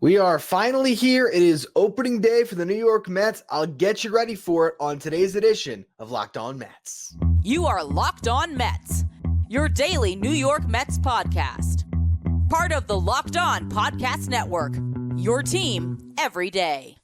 We are finally here. It is opening day for the New York Mets. I'll get you ready for it on today's edition of Locked On Mets. You are Locked On Mets, your daily New York Mets podcast. Part of the Locked On Podcast Network, your team every day.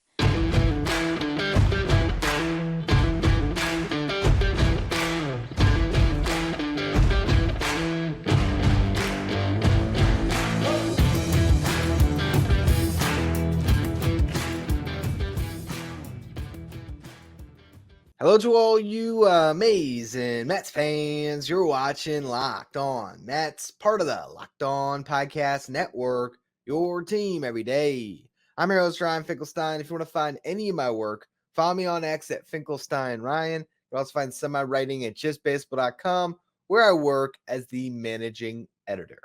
Hello to all you amazing Mets fans. You're watching Locked On Mets, part of the Locked On Podcast Network, your team every day. I'm your host, Ryan Finkelstein. If you want to find any of my work, follow me on X at Finkelstein Ryan. You can also find some of my writing at justbaseball.com, where I work as the managing editor.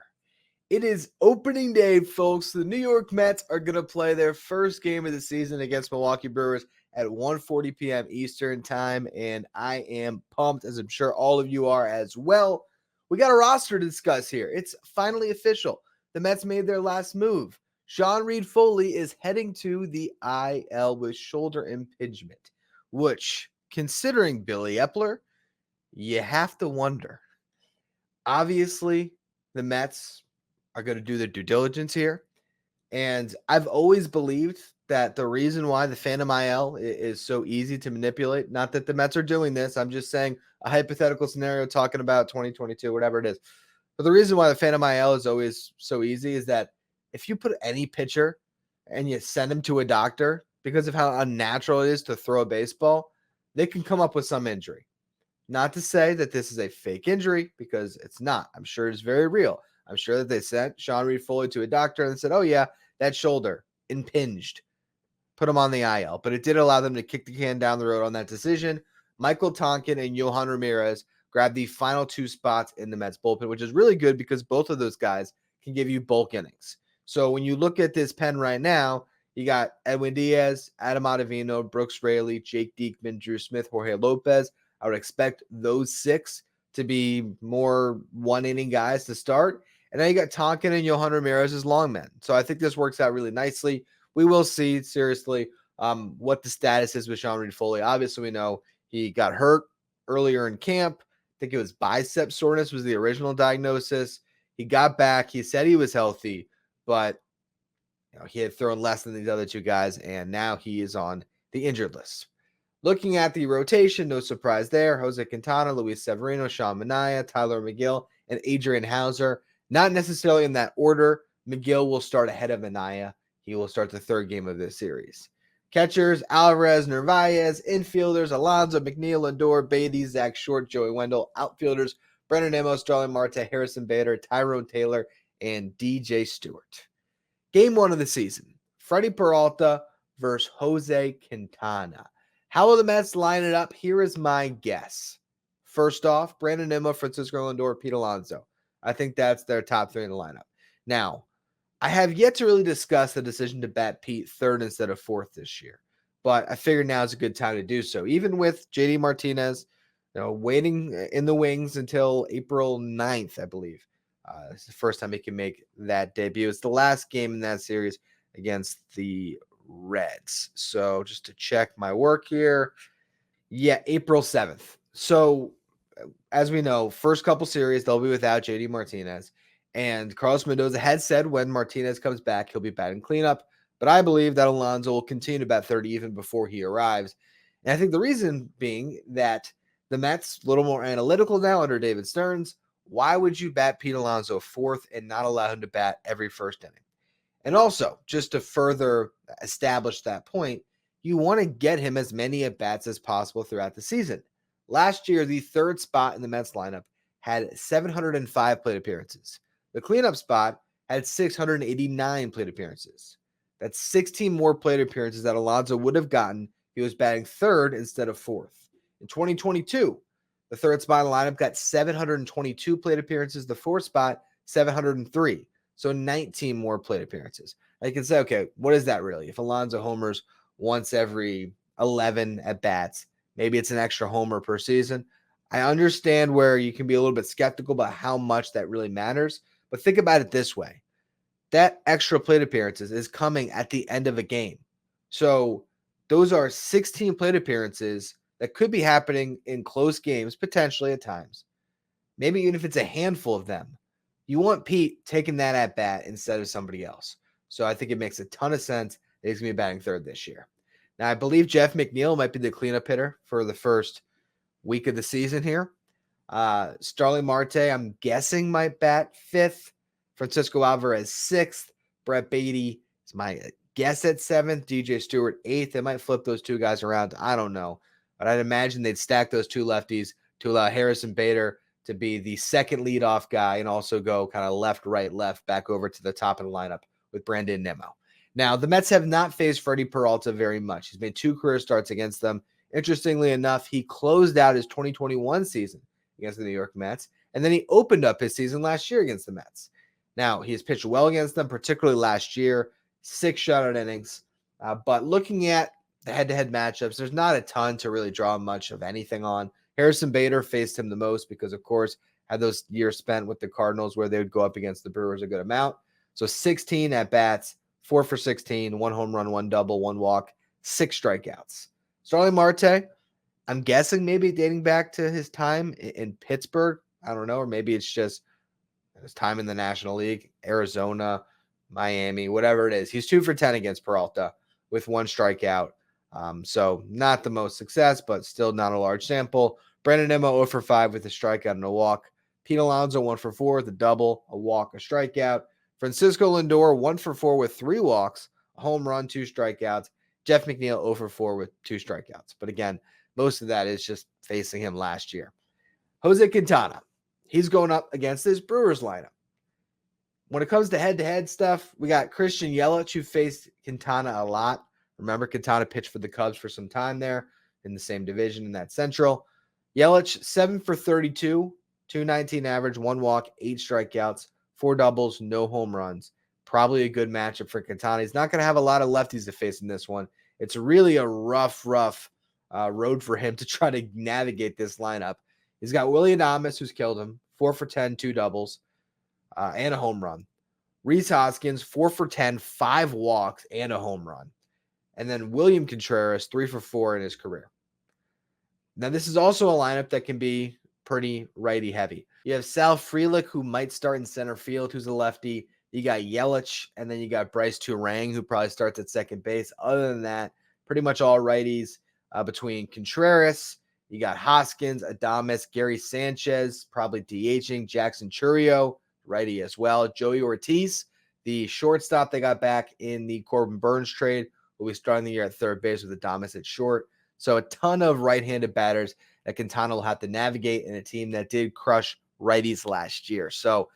It is opening day, folks. The New York Mets are going to play their first game of the season against Milwaukee Brewers at 1:40 p.m. Eastern time, and I am pumped, as I'm sure all of you are as well. We got a roster to discuss here. It's finally official. The Mets made their last move. Sean Reed-Foley is heading to the IL with shoulder impingement, which, considering Billy Epler, you have to wonder. Obviously, the Mets are going to do their due diligence here. And I've always believed that the reason why the Phantom IL is so easy to manipulate, not that the Mets are doing this, I'm just saying a hypothetical scenario talking about 2022, whatever it is. But the reason why the Phantom IL is always so easy is that if you put any pitcher and you send him to a doctor because of how unnatural it is to throw a baseball, they can come up with some injury. Not to say that this is a fake injury, because it's not. I'm sure it's very real. I'm sure that they sent Sean Reed-Foley to a doctor and said, oh yeah, that shoulder impinged. Put him on the IL. But it did allow them to kick the can down the road on that decision. Michael Tonkin and Yohan Ramirez grabbed the final two spots in the Mets bullpen, which is really good because both of those guys can give you bulk innings. So when you look at this pen right now, you got Edwin Diaz, Adam Ottavino, Brooks Raley, Jake Diekman, Drew Smith, Jorge Lopez. I would expect those six to be more one-inning guys to start. And now you got Tonkin and Yohan Ramirez as long men. So I think this works out really nicely. We will see, seriously, what the status is with Sean Reed-Foley. Obviously, we know he got hurt earlier in camp. I think it was bicep soreness was the original diagnosis. He got back. He said he was healthy, but he had thrown less than these other two guys, and now he is on the injured list. Looking at the rotation, no surprise there. Jose Quintana, Luis Severino, Sean Manaea, Tyler McGill, and Adrian Hauser. Not necessarily in that order. McGill will start ahead of Manaea. He will start the third game of this series. Catchers, Alvarez, Narvaez. Infielders, Alonso, McNeil, Lindor, Beatty, Zach Short, Joey Wendell. Outfielders, Brennan Emo, Starlin Marte, Harrison Bader, Tyrone Taylor, and DJ Stewart. Game one of the season. Freddie Peralta versus Jose Quintana. How will the Mets line it up? Here is my guess. First off, Brandon Nimmo, Francisco Lindor, Pete Alonso. I think that's their top three in the lineup. Now, I have yet to really discuss the decision to bat Pete third instead of fourth this year, but I figured now is a good time to do so. Even with JD Martinez, waiting in the wings until April 9th, I believe. It's the first time he can make that debut. It's the last game in that series against the Reds. So just to check my work here. Yeah, April 7th. So as we know, first couple series, they'll be without JD Martinez. And Carlos Mendoza had said when Martinez comes back, he'll be batting cleanup. But I believe that Alonso will continue to bat 30 even before he arrives. And I think the reason being that the Mets, a little more analytical now under David Stearns. Why would you bat Pete Alonso fourth and not allow him to bat every first inning? And also, just to further establish that point, you want to get him as many at-bats as possible throughout the season. Last year, the third spot in the Mets lineup had 705 plate appearances. The cleanup spot had 689 plate appearances. That's 16 more plate appearances that Alonso would have gotten if he was batting third instead of fourth. In 2022, the third spot in the lineup got 722 plate appearances. The fourth spot, 703. So 19 more plate appearances. I can say, okay, what is that really? If Alonso homers once every 11 at-bats, maybe it's an extra homer per season. I understand where you can be a little bit skeptical about how much that really matters, but think about it this way. that extra plate appearances is coming at the end of a game. So those are 16 plate appearances that could be happening in close games, potentially at times. Maybe even if it's a handful of them. You want Pete taking that at bat instead of somebody else. So I think it makes a ton of sense that he's going to be batting third this year. Now, I believe Jeff McNeil might be the cleanup hitter for the first week of the season here. Starling Marte, I'm guessing, might bat fifth. Francisco Alvarez sixth. Brett Beatty is my guess at seventh. DJ Stewart eighth. They might flip those two guys around. I don't know. But I'd imagine they'd stack those two lefties to allow Harrison Bader to be the second leadoff guy and also go kind of left, right, left, back over to the top of the lineup with Brandon Nimmo. Now, the Mets have not faced Freddie Peralta very much. He's made 2 career starts against them. Interestingly enough, he closed out his 2021 season against the New York Mets, and then he opened up his season last year against the Mets. Now, he has pitched well against them, particularly last year, 6 shutout innings. But looking at the head-to-head matchups, there's not a ton to really draw much of anything on. Harrison Bader faced him the most because, of course, had those years spent with the Cardinals where they would go up against the Brewers a good amount. So 16 at-bats, 4 for 16, 1 home run, 1 double, 1 walk, 6 strikeouts. Starling Marte, I'm guessing maybe dating back to his time in Pittsburgh. I don't know, or maybe it's just his time in the National League, Arizona, Miami, whatever it is. He's 2 for 10 against Peralta with 1 strikeout. So not the most success, but still not a large sample. Brandon Nimmo 0 for 5 with a strikeout and a walk. Pete Alonso 1 for 4 with a double, a walk, a strikeout. Francisco Lindor 1 for 4 with 3 walks, a home run, 2 strikeouts. Jeff McNeil 0 for 4 with 2 strikeouts. But again, most of that is just facing him last year. Jose Quintana, he's going up against this Brewers lineup. When it comes to head-to-head stuff, we got Christian Yelich, who faced Quintana a lot. Remember, Quintana pitched for the Cubs for some time there in the same division in that Central. Yelich, 7 for 32, 219 average, 1 walk, 8 strikeouts, 4 doubles, no home runs. Probably a good matchup for Quintana. He's not going to have a lot of lefties to face in this one. It's really a rough road for him to try to navigate this lineup. He's got Willie Adames, who's killed him, 4 for 10, 2 doubles, and a home run. Rhys Hoskins, 4 for 10, 5 walks, and a home run. And then William Contreras, 3 for 4 in his career. Now, this is also a lineup that can be pretty righty heavy. You have Sal Frelick, who might start in center field, who's a lefty. You got Yelich, and then you got Bryce Turang, who probably starts at second base. Other than that, pretty much all righties between Contreras. You got Hoskins, Adames, Gary Sanchez, probably DHing, Jackson Chourio, righty as well. Joey Ortiz, the shortstop they got back in the Corbin Burns trade, will be starting the year at third base with Adames at short. So a ton of right-handed batters that Quintana will have to navigate in a team that did crush righties last year. So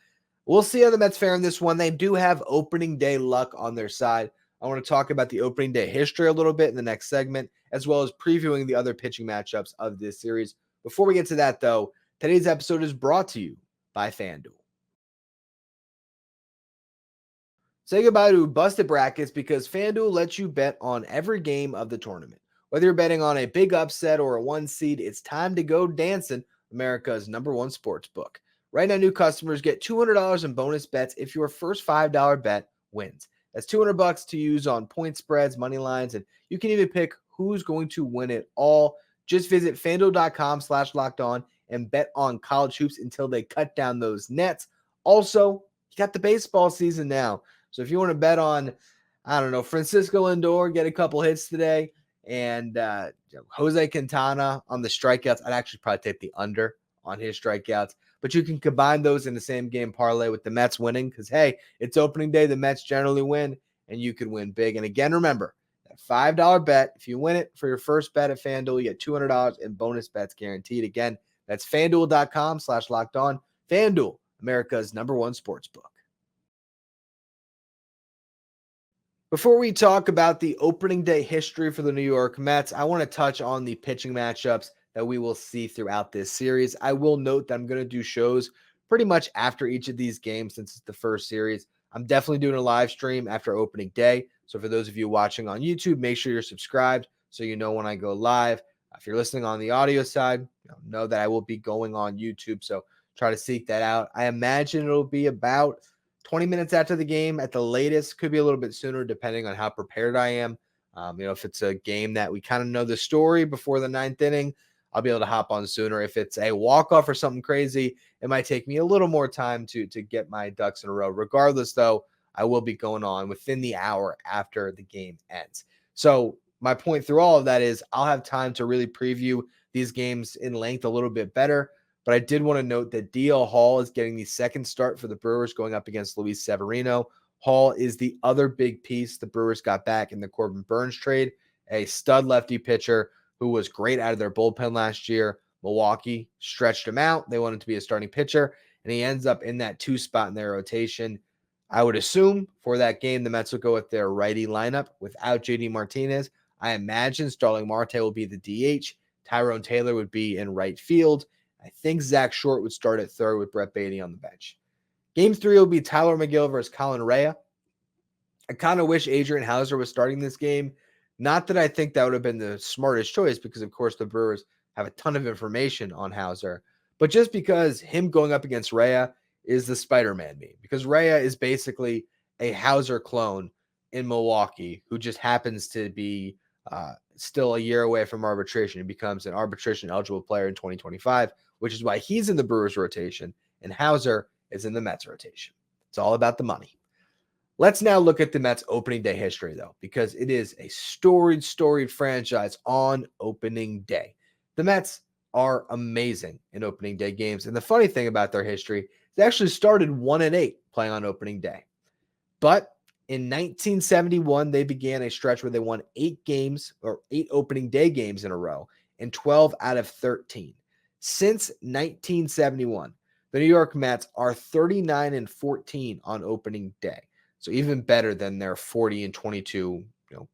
we'll see how the Mets fare in this one. They do have opening day luck on their side. I want to talk about the opening day history a little bit in the next segment, as well as previewing the other pitching matchups of this series. Before we get to that, though, today's episode is brought to you by FanDuel. Say goodbye to busted brackets because FanDuel lets you bet on every game of the tournament. Whether you're betting on a big upset or a 1 seed, it's time to go dancing, America's #1 sports book. Right now, new customers get $200 in bonus bets if your first $5 bet wins. That's $200 to use on point spreads, money lines, and you can even pick who's going to win it all. Just visit FanDuel.com/lockedon and bet on college hoops until they cut down those nets. Also, you got the baseball season now. So if you want to bet on, I don't know, Francisco Lindor, get a couple hits today, and Jose Quintana on the strikeouts, I'd actually probably take the under on his strikeouts. But you can combine those in the same game parlay with the Mets winning because, hey, it's opening day. The Mets generally win, and you can win big. And again, remember, that $5 bet, if you win it for your first bet at FanDuel, you get $200 in bonus bets guaranteed. Again, that's FanDuel.com/lockedon. FanDuel, America's #1 sports book. Before we talk about the opening day history for the New York Mets, I want to touch on the pitching matchups that we will see throughout this series. I will note that I'm going to do shows pretty much after each of these games since it's the first series. I'm definitely doing a live stream after opening day. So for those of you watching on YouTube, make sure you're subscribed so you know when I go live. If you're listening on the audio side, know that I will be going on YouTube. So try to seek that out. I imagine it'll be about 20 minutes after the game at the latest, could be a little bit sooner depending on how prepared I am. If it's a game that we kind of know the story before the 9th inning, I'll be able to hop on sooner. If it's a walk-off or something crazy, it might take me a little more time to get my ducks in a row. Regardless, though, I will be going on within the hour after the game ends. So my point through all of that is I'll have time to really preview these games in length a little bit better. But I did want to note that DL Hall is getting the second start for the Brewers going up against Luis Severino. Hall is the other big piece the Brewers got back in the Corbin Burnes trade, a stud lefty pitcher who was great out of their bullpen last year. Milwaukee stretched him out. They wanted to be a starting pitcher, and he ends up in that 2 spot in their rotation. I would assume for that game, the Mets will go with their righty lineup without JD Martinez. I imagine Starling Marte will be the DH. Tyrone Taylor would be in right field. I think Zach Short would start at third with Brett Beatty on the bench. Game 3 will be Tyler McGill versus Colin Rea. I kind of wish Adrian Hauser was starting this game. Not that I think that would have been the smartest choice because, of course, the Brewers have a ton of information on Hauser. But just because him going up against Rea is the Spider-Man meme. Because Rea is basically a Hauser clone in Milwaukee who just happens to be still a year away from arbitration. He becomes an arbitration-eligible player in 2025, which is why he's in the Brewers rotation, and Hauser is in the Mets rotation. It's all about the money. Let's now look at the Mets opening day history, though, because it is a storied franchise on opening day. The Mets are amazing in opening day games, and the funny thing about their history, they actually started 1-8 playing on opening day. But in 1971, they began a stretch where they won 8 opening day games in a row, and 12 out of 13. Since 1971, the New York Mets are 39-14 on opening day. So even better than their 40-22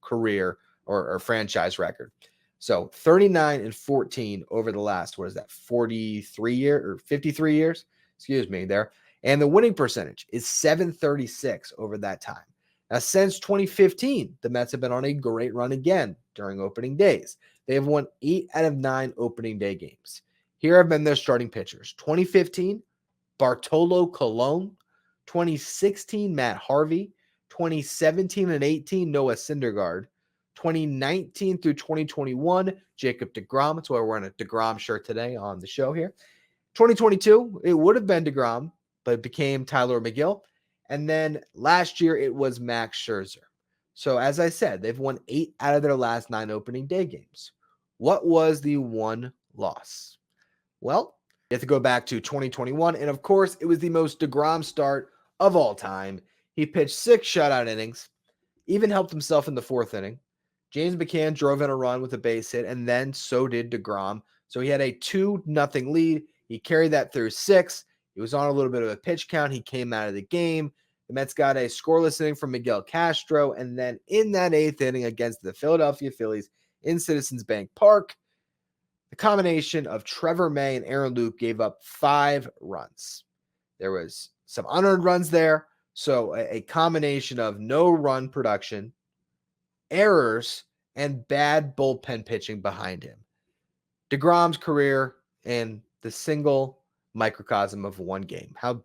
career or franchise record. So 39-14 over the last, 53 years or 53 years? Excuse me there. And the winning percentage is .736 over that time. Now, since 2015, the Mets have been on a great run again during opening days. They have won 8 out of 9 opening day games. Here have been their starting pitchers. 2015, Bartolo Colon. 2016, Matt Harvey. 2017 and 18, Noah Syndergaard. 2019 through 2021, Jacob deGrom. That's why we're wearing a deGrom shirt today on the show here. 2022, it would have been deGrom, but it became Tyler McGill. And then last year, it was Max Scherzer. So as I said, they've won 8 out of their last 9 opening day games. What was the one loss? Well, you have to go back to 2021. And of course, it was the most deGrom start of all time. He pitched 6 shutout innings, even helped himself in the 4th inning. James McCann drove in a run with a base hit, and then so did deGrom. So he had a 2-0 lead. He carried that through 6. He was on a little bit of a pitch count. He came out of the game. The Mets got a scoreless inning from Miguel Castro. And then in that 8th inning against the Philadelphia Phillies in Citizens Bank Park, the combination of Trevor May and Aaron Luke gave up 5 runs. There was some unearned runs there. So a combination of no run production, errors, and bad bullpen pitching behind him. deGrom's career and the single microcosm of one game. How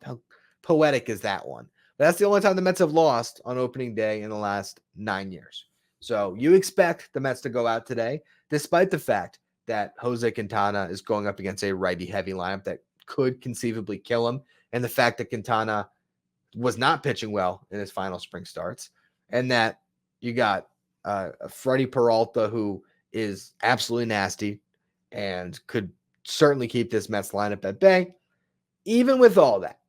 poetic is that one? But that's the only time the Mets have lost on opening day in the last 9 years. So you expect the Mets to go out today, despite the fact that Jose Quintana is going up against a righty-heavy lineup that could conceivably kill him, and the fact that Quintana was not pitching well in his final spring starts, and that you got Freddie Peralta, who is absolutely nasty and could certainly keep this Mets lineup at bay. Even with all that,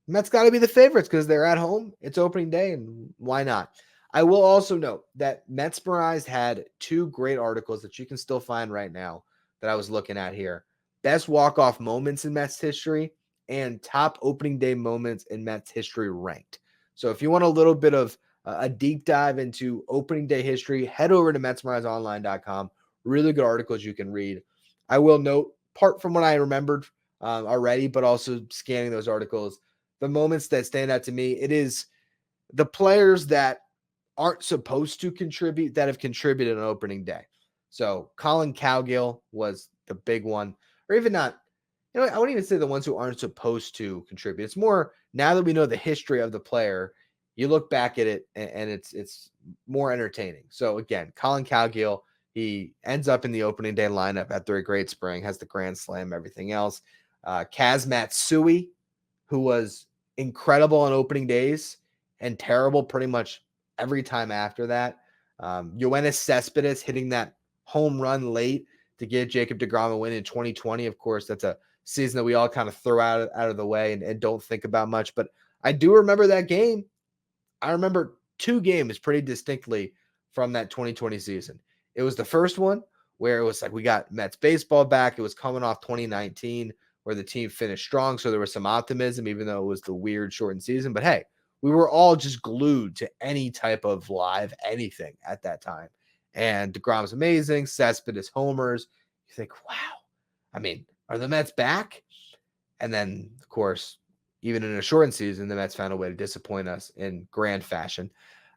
Mets got to be the favorites because they're at home. It's opening day, and why not? I will also note that Metsmerized had 2 great articles that you can still find right now that I was looking at here. Best walk-off moments in Mets history and top opening day moments in Mets history ranked. So if you want a little bit of a deep dive into opening day history, head over to MetsmerizedOnline.com. Really good articles you can read. I will note, part from what I remembered already, but also scanning those articles, the moments that stand out to me, it is the players that aren't supposed to contribute that have contributed on opening day. So Colin Cowgill was the big one, or even not. I wouldn't even say the ones who aren't supposed to contribute. It's more now that we know the history of the player, you look back at it and it's more entertaining. So again, Colin Cowgill, he ends up in the opening day lineup after a great spring, has the grand slam, everything else. Kaz Matsui, who was incredible on opening days and terrible pretty much every time after that. Yoenis Cespedes hitting that home run late to give Jacob deGrom a win in 2020. Of course, that's a season that we all kind of throw out of the way and don't think about much. But I do remember that game. I remember two games pretty distinctly from that 2020 season. It was the first one where it was like we got Mets baseball back. It was coming off 2019 where the team finished strong. So there was some optimism, even though it was the weird shortened season. But hey, we were all just glued to any type of live anything at that time. And DeGrom's amazing. Cespedes homers. You think, wow. I mean, are the Mets back? And then, of course, even in a shortened season, the Mets found a way to disappoint us in grand fashion.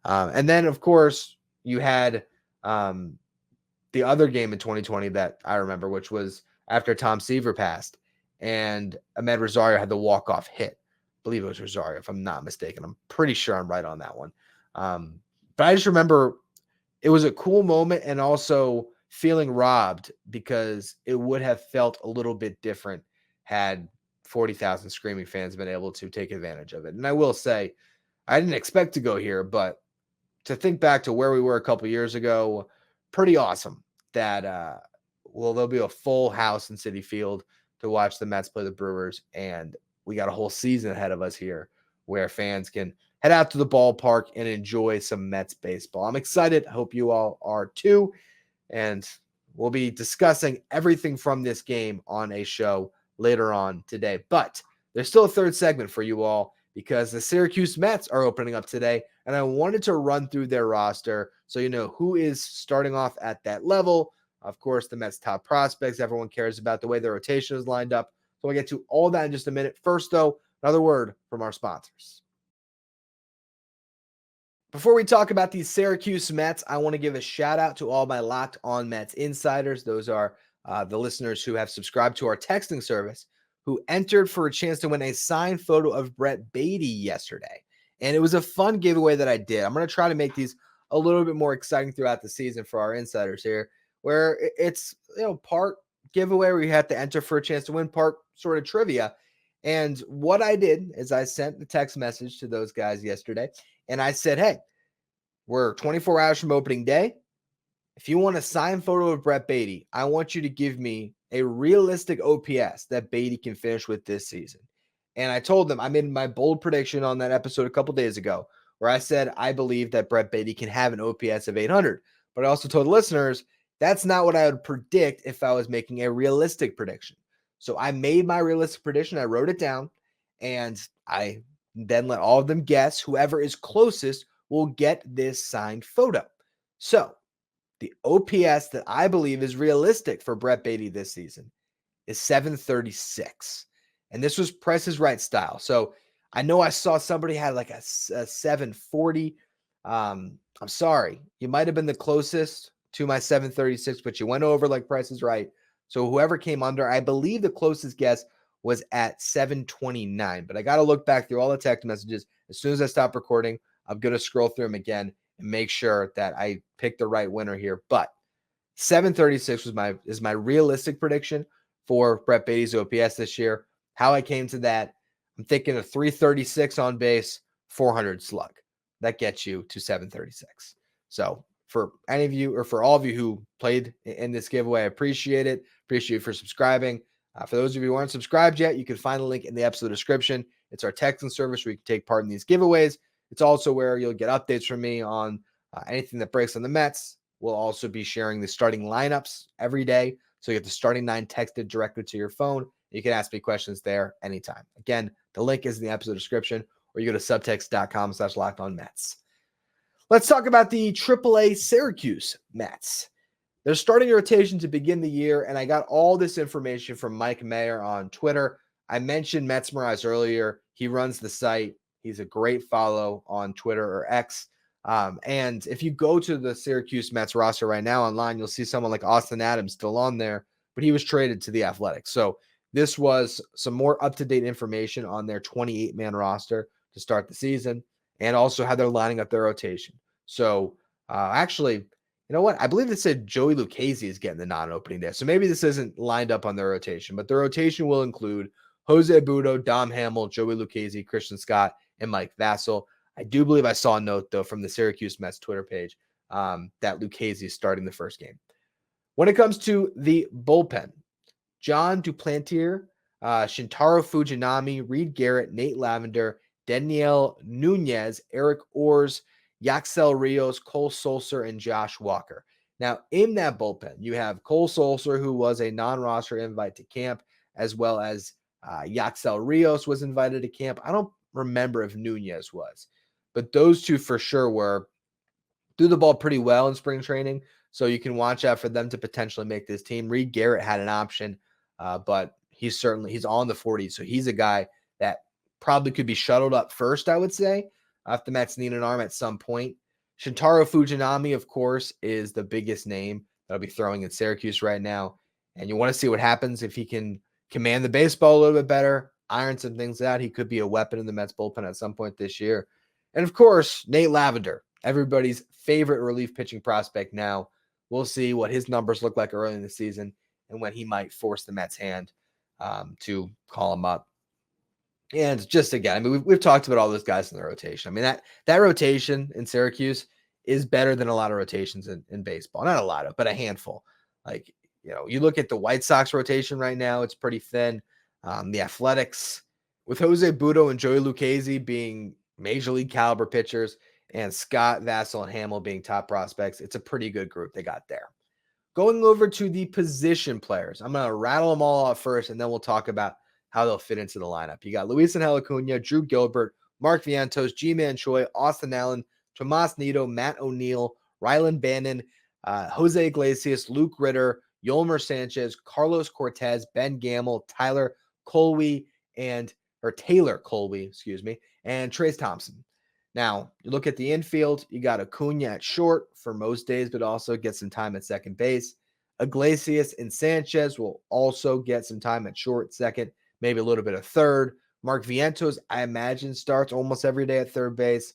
And then, of course, you had the other game in 2020 that I remember, which was after Tom Seaver passed and Ahmed Rosario had the walk-off hit. I believe it was Rosario, if I'm not mistaken. I'm pretty sure I'm right on that one. But I just remember it was a cool moment and also feeling robbed because it would have felt a little bit different had 40,000 screaming fans been able to take advantage of it. And I will say, I didn't expect to go here, but to think back to where we were a couple years ago, pretty awesome that, there'll be a full house in Citi Field to watch the Mets play the Brewers. And we got a whole season ahead of us here where fans can head out to the ballpark and enjoy some Mets baseball. I'm excited. I hope you all are too. And we'll be discussing everything from this game on a show later on today. But there's still a third segment for you all because the Syracuse Mets are opening up today. And I wanted to run through their roster so you know who is starting off at that level. Of course, the Mets' top prospects. Everyone cares about the way their rotation is lined up. So we'll get to all that in just a minute. First, though, another word from our sponsors. Before we talk about these Syracuse Mets, I want to give a shout out to all my Locked On Mets insiders. Those are the listeners who have subscribed to our texting service, who entered for a chance to win a signed photo of Brett Beatty yesterday. And it was a fun giveaway that I did. I'm going to try to make these a little bit more exciting throughout the season for our insiders here, where it's, part giveaway where you have to enter for a chance to win, part sort of trivia. And what I did is I sent the text message to those guys yesterday, and I said, hey, we're 24 hours from opening day. If you want a signed photo of Brett Beatty, I want you to give me a realistic OPS that Beatty can finish with this season. And I told them, I made my bold prediction on that episode a couple days ago, where I said I believe that Brett Beatty can have an OPS of 800. But I also told the listeners that's not what I would predict if I was making a realistic prediction. So I made my realistic prediction. I wrote it down, and I then let all of them guess. Whoever is closest will get this signed photo. So the OPS that I believe is realistic for Brett Beatty this season is 736. And this was Price is Right style. So I know I saw somebody had like a 740. I'm sorry. You might have been the closest to my 736, but you went over like Price is Right. So whoever came under, I believe the closest guess was at 729. But I got to look back through all the text messages. As soon as I stop recording, I'm going to scroll through them again and make sure that I pick the right winner here. But 736 is my realistic prediction for Brett Beatty's OPS this year. How I came to that, I'm thinking of 336 on base, 400 slug. That gets you to 736. So for any of you, or for all of you who played in this giveaway, I appreciate it. Appreciate you for subscribing. For those of you who aren't subscribed yet, you can find the link in the episode description. It's our texting service where you can take part in these giveaways. It's also where you'll get updates from me on anything that breaks on the Mets. We'll also be sharing the starting lineups every day. So you get the starting nine texted directly to your phone. You can ask me questions there anytime. Again, the link is in the episode description, or you go to subtext.com/lockedonmets. Let's talk about the AAA Syracuse Mets. They're starting a rotation to begin the year, and I got all this information from Mike Mayer on Twitter. I mentioned Metsmerize earlier. He runs the site. He's a great follow on Twitter or X. And if you go to the Syracuse Mets roster right now online, you'll see someone like Austin Adams still on there, but he was traded to the Athletics. So This was some more up-to-date information on their 28-man roster to start the season, and also how they're lining up their rotation. So actually, you know what? I believe it said Joey Lucchesi is getting the non-opening day. So maybe this isn't lined up on their rotation, but the rotation will include Jose Budo, Dom Hamill, Joey Lucchesi, Christian Scott, and Mike Vassell. I do believe I saw a note, though, from the Syracuse Mets Twitter page that Lucchesi is starting the first game. When it comes to the bullpen, John Duplantier, Shintaro Fujinami, Reed Garrett, Nate Lavender, Daniel Nunez, Eric Orrs, Yaxel Rios, Cole Sulser, and Josh Walker. Now, in that bullpen, you have Cole Sulser, who was a non-roster invite to camp, as well as Yaxel Rios was invited to camp. I don't remember if Nunez was, but those two for sure were threw the ball pretty well in spring training, so you can watch out for them to potentially make this team. Reed Garrett had an option, but he's on the 40s, so he's a guy that probably could be shuttled up first, I would say, if the Mets need an arm at some point. Shintaro Fujinami, of course, is the biggest name that'll be throwing in Syracuse right now, and you want to see what happens if he can command the baseball a little bit better, iron some things out. He could be a weapon in the Mets bullpen at some point this year. And, of course, Nate Lavender, everybody's favorite relief pitching prospect now. We'll see what his numbers look like early in the season and when he might force the Mets' hand to call him up. And just again, I mean, we've talked about all those guys in the rotation. I mean, that rotation in Syracuse is better than a lot of rotations in baseball. Not a lot of, but a handful. Like, you look at the White Sox rotation right now, it's pretty thin. The Athletics, with Jose Budo and Joey Lucchesi being major league caliber pitchers, and Scott, Vassell, and Hamill being top prospects, it's a pretty good group they got there. Going over to the position players, I'm going to rattle them all off first, and then we'll talk about how they'll fit into the lineup. You got Luisangel Acuna, Drew Gilbert, Mark Vientos, Ji-Man Choi, Austin Allen, Tomas Nido, Matt O'Neill, Rylan Bannon, Jose Iglesias, Luke Ritter, Yolmer Sanchez, Carlos Cortez, Ben Gamble, Taylor Colby, and Trace Thompson. Now, you look at the infield, you got Acuna at short for most days, but also get some time at second base. Iglesias and Sanchez will also get some time at short, second, maybe a little bit of third. Mark Vientos, I imagine, starts almost every day at third base.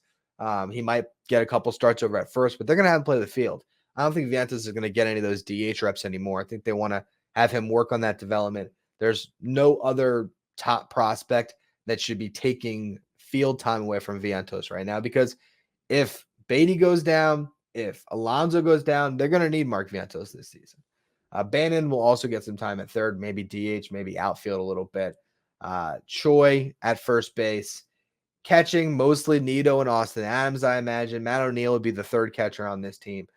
He might get a couple starts over at first, but they're going to have him play the field. I don't think Vientos is going to get any of those DH reps anymore. I think they want to have him work on that development. There's no other top prospect that should be taking field time away from Vientos right now, because if Beatty goes down, if Alonso goes down, they're going to need Mark Vientos this season. Bannon will also get some time at third, maybe DH, maybe outfield a little bit. Choi at first base. Catching, mostly Nido and Austin Adams, I imagine. Matt O'Neill would be the third catcher on this team,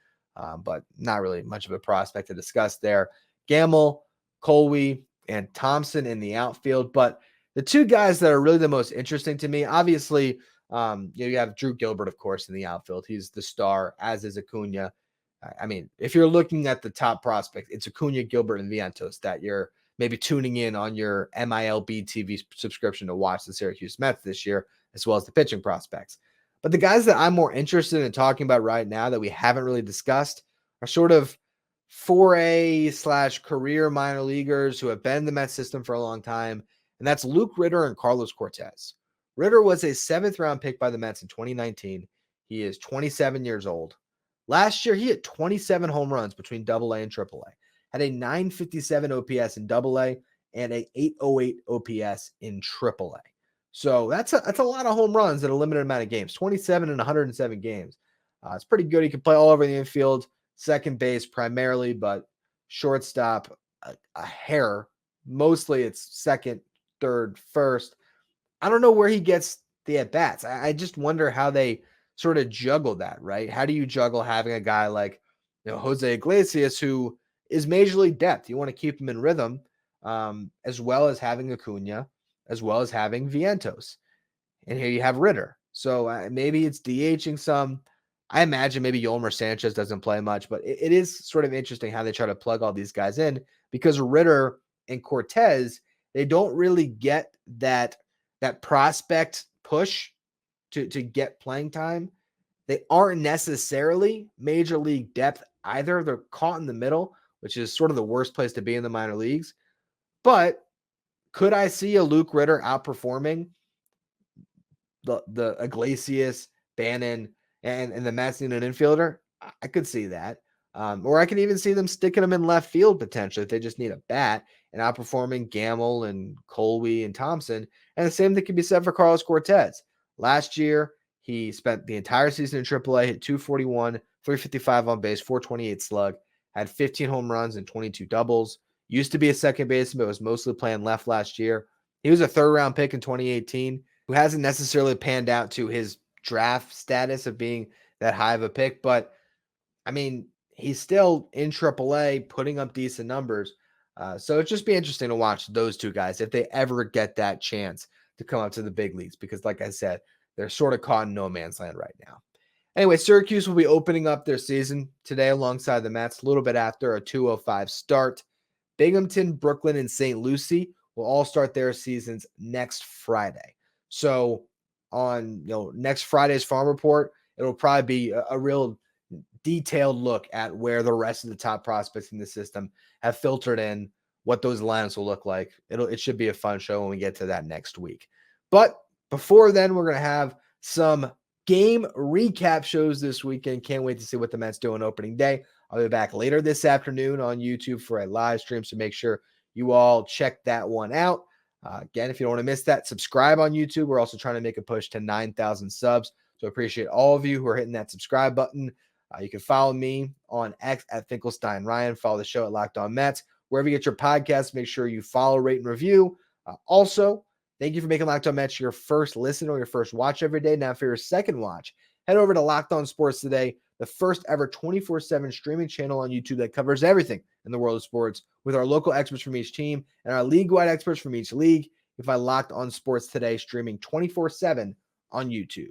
but not really much of a prospect to discuss there. Gamble, Colby, and Thompson in the outfield. But the two guys that are really the most interesting to me, obviously, you have Drew Gilbert, of course, in the outfield. He's the star, as is Acuna. I mean, if you're looking at the top prospects, it's Acuna, Gilbert, and Vientos that you're maybe tuning in on your MILB TV subscription to watch the Syracuse Mets this year, as well as the pitching prospects. But the guys that I'm more interested in talking about right now that we haven't really discussed are sort of 4A/career minor leaguers who have been in the Mets system for a long time, and that's Luke Ritter and Carlos Cortez. Ritter was a 7th-round pick by the Mets in 2019. He is 27 years old. Last year, he hit 27 home runs between AA and AAA, had a 957 OPS in AA and a 808 OPS in AAA. So that's a lot of home runs in a limited amount of games, 27 in 107 games. It's pretty good. He can play all over the infield, second base primarily, but shortstop, a hair. Mostly it's second, third, first. I don't know where he gets the at-bats. I just wonder how they sort of juggle that, right? How do you juggle having a guy like Jose Iglesias, who is major league depth? You want to keep him in rhythm, as well as having Acuna, as well as having Vientos. And here you have Ritter. So maybe it's DHing some. I imagine maybe Yolmer Sanchez doesn't play much, but it is sort of interesting how they try to plug all these guys in, because Ritter and Cortez, they don't really get that prospect push to get playing time. They aren't necessarily major league depth either. They're caught in the middle, which is sort of the worst place to be in the minor leagues. But Could I see a Luke Ritter outperforming the Iglesias, Bannon, and the Mets need an infielder? I could see that. Or I can even see them sticking him in left field potentially if they just need a bat and outperforming Gamble and Colby and Thompson. And the same thing can be said for Carlos Cortez. Last year, he spent the entire season in AAA, hit 241, 355 on base, 428 slug, had 15 home runs and 22 doubles. Used to be a second baseman, but was mostly playing left last year. He was a third-round pick in 2018, who hasn't necessarily panned out to his draft status of being that high of a pick. But, I mean, he's still in AAA, putting up decent numbers. So it'd just be interesting to watch those two guys if they ever get that chance to come up to the big leagues. Because, like I said, they're sort of caught in no man's land right now. Anyway, Syracuse will be opening up their season today alongside the Mets a little bit after a 2:05 start. Binghamton, Brooklyn, and St. Lucie will all start their seasons next Friday. So on next Friday's Farm Report, it'll probably be a real detailed look at where the rest of the top prospects in the system have filtered in, what those lineups will look like. It should be a fun show when we get to that next week. But before then, we're going to have some game recap shows this weekend. Can't wait to see what the Mets do on opening day. I'll be back later this afternoon on YouTube for a live stream, so make sure you all check that one out. Again, if you don't want to miss that, subscribe on YouTube. We're also trying to make a push to 9,000 subs, so I appreciate all of you who are hitting that subscribe button. You can follow me on X at Finkelstein Ryan. Follow the show at Locked On Mets. Wherever you get your podcasts, make sure you follow, rate, and review. Also, thank you for making Locked On Mets your first listen or your first watch every day. Now, for your second watch, head over to Locked On Sports Today, the first ever 24/7 streaming channel on YouTube that covers everything in the world of sports with our local experts from each team and our league-wide experts from each league. You can find Locked On Sports Today streaming 24/7 on YouTube.